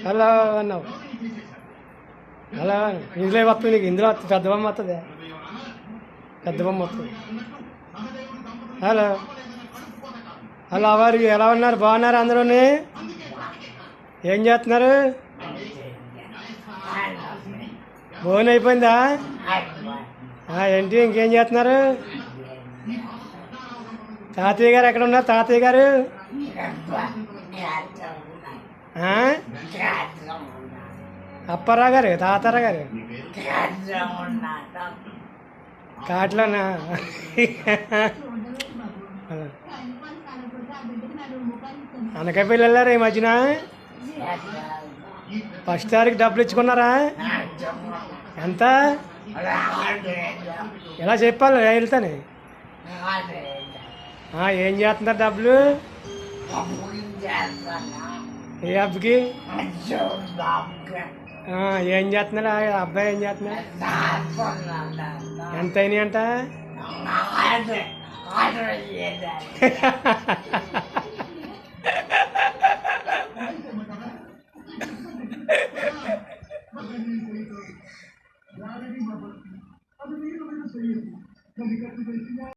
hello అన్నావు hello ఇందులో వస్తుంది నీకు ఇందులో వస్తుంది పెద్ద బొమ్మ వస్తుంది పెద్ద బొమ్మ వస్తుంది హలో హలో అవరు ఎలా ఉన్నారు బాగున్నారు అందరూ ఏం చేస్తున్నారు భోజనం అయిపోయిందా ఏంటి ఇంకేం చేస్తున్నారు తాతయ్య గారు ఎక్కడ ఉన్నారు తాతయ్య గారు అప్పారావు గారు తాతారా గారు కాట్లోనా అనకాపల్లి వెళ్ళారా ఈ మధ్యన ఫస్ట్ తారీఖు డబ్బులు ఇచ్చుకున్నారా ఎంత ఎలా చెప్పాలి వెళ్తాను ఏం చేస్తున్నారు డబ్బులు ఏ అబ్బకి ఏం చేస్తున్నారు అబ్బాయి ఏం చేస్తున్నారు ఎంత అయినాయి అంట